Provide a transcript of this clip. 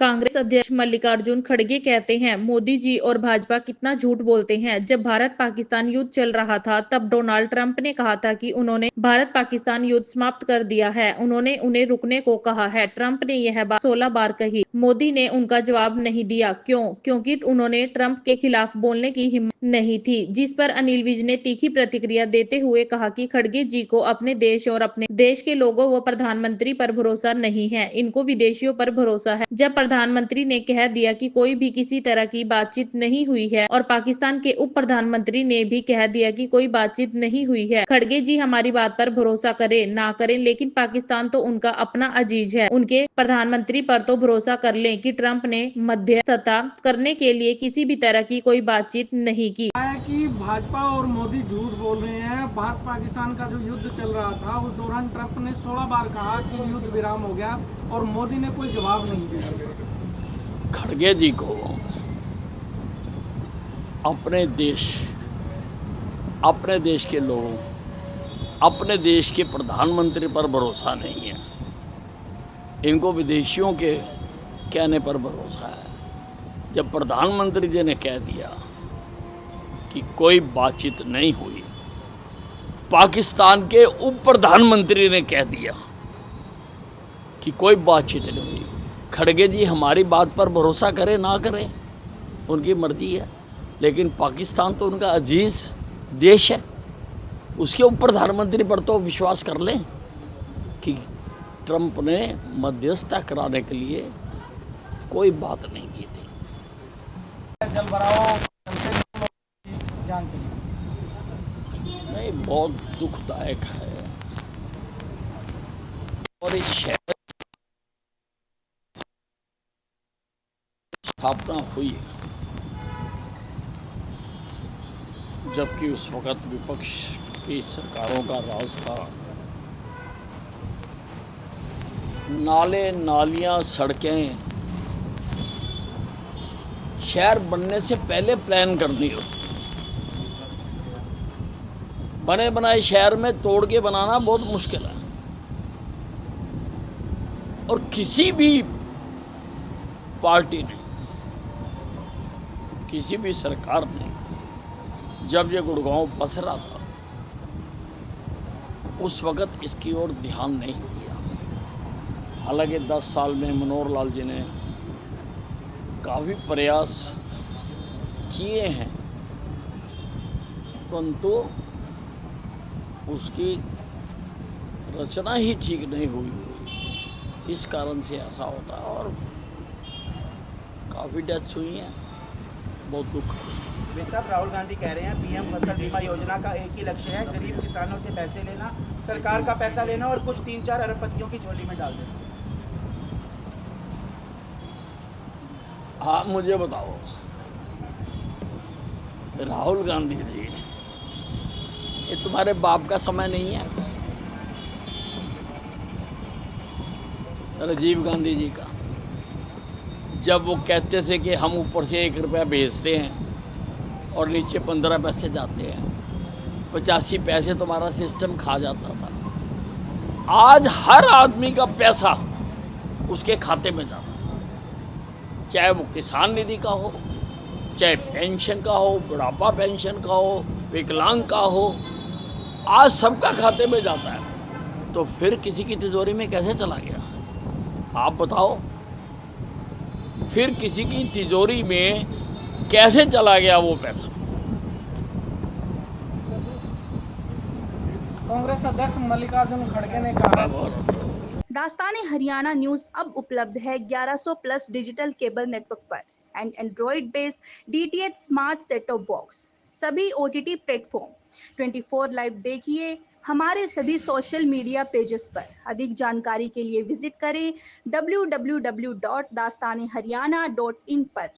कांग्रेस अध्यक्ष मल्लिकार्जुन खड़गे कहते हैं, मोदी जी और भाजपा कितना झूठ बोलते हैं। जब भारत पाकिस्तान युद्ध चल रहा था तब डोनाल्ड ट्रंप ने कहा था कि उन्होंने भारत पाकिस्तान युद्ध समाप्त कर दिया है। उन्होंने उन्हें रुकने को कहा है। ट्रंप ने यह बात 16 बार कही। मोदी ने उनका जवाब नहीं दिया। क्यों? क्योंकि उन्होंने ट्रंप के खिलाफ बोलने की हिम्मत नहीं थी। जिस पर अनिल विज ने तीखी प्रतिक्रिया देते हुए कहा कि खड़गे जी को अपने देश और अपने देश के लोगों व प्रधानमंत्री पर भरोसा नहीं है, इनको विदेशियों पर भरोसा है। जब प्रधानमंत्री ने कह दिया कि कोई भी किसी तरह की बातचीत नहीं हुई है और पाकिस्तान के उप प्रधानमंत्री ने भी कह दिया कि कोई बातचीत नहीं हुई है। खड़गे जी हमारी बात पर भरोसा करें ना करें, लेकिन पाकिस्तान तो उनका अपना अजीज है। उनके प्रधानमंत्री पर तो भरोसा कर लें कि ट्रंप ने मध्यस्थता करने के लिए किसी भी तरह की कोई बातचीत नहीं की। कि भाजपा और मोदी झूठ बोल रहे हैं। भारत पाकिस्तान का जो युद्ध चल रहा था उस दौरान ट्रंप ने 16 बार कहा कि युद्ध विराम हो गया और मोदी ने कोई जवाब नहीं दिया। खड़गे जी को अपने देश के लोगों, अपने देश के प्रधानमंत्री पर भरोसा नहीं है। इनको विदेशियों के कहने पर भरोसा है। जब प्रधानमंत्री जी ने कह दिया कि कोई बातचीत नहीं हुई, पाकिस्तान के उप प्रधानमंत्री ने कह दिया कि कोई बातचीत नहीं हुई। खड़गे जी हमारी बात पर भरोसा करें ना करें उनकी मर्जी है, लेकिन पाकिस्तान तो उनका अजीज देश है। उसके उप प्रधानमंत्री पर तो विश्वास कर लें कि ट्रंप ने मध्यस्थता कराने के लिए कोई बात नहीं की थी। नहीं, बहुत दुखदायक है। और इस शहर स्थापना हुई जबकि उस वक़्त विपक्ष की सरकारों का राज था। नाले, नालियां, सड़कें शहर बनने से पहले प्लान करनी होती। बने बनाए शहर में तोड़ के बनाना बहुत मुश्किल है। और किसी भी पार्टी ने, किसी भी सरकार ने जब ये गुड़गांव बस रहा था उस वक़्त इसकी ओर ध्यान नहीं दिया। हालांकि 10 साल में मनोहर लाल जी ने काफ़ी प्रयास किए हैं, परंतु उसकी रचना ही ठीक नहीं हुई। इस कारण से ऐसा होता है और काफ़ी डेथ्स हुई हैं। बहुत दुख है। साहब, राहुल गांधी कह रहे हैं पीएम फसल बीमा योजना का एक ही लक्ष्य है, गरीब किसानों से पैसे लेना, सरकार का पैसा लेना और कुछ 3-4 अरबपतियों की झोली में डाल देना। हाँ, मुझे बताओ, राहुल गांधी जी, ये तुम्हारे बाप का समय नहीं है? राजीव गांधी जी का, जब वो कहते थे कि हम ऊपर से 1 रुपया भेजते हैं और नीचे 15 पैसे जाते हैं, 85 पैसे तुम्हारा सिस्टम खा जाता था। आज हर आदमी का पैसा उसके खाते में जाता है, चाहे वो किसान निधि का हो, चाहे पेंशन का हो, बुढ़ापा पेंशन का हो, विकलांग का हो, आज सबका खाते में जाता है। तो फिर किसी की तिजोरी में कैसे चला गया? आप बताओ, फिर किसी की तिजोरी में कैसे चला गया वो पैसा? कांग्रेस अध्यक्ष मल्लिकार्जुन खड़गे ने कहा। दास्ताने हरियाणा न्यूज अब उपलब्ध है 1100+ डिजिटल केबल नेटवर्क पर and Android based DTH smart set top box, सभी OTT प्लेटफॉर्म। 24 लाइव देखिए हमारे सभी सोशल मीडिया पेजेस पर। अधिक जानकारी के लिए विजिट करें www.dastaneharyana.in पर।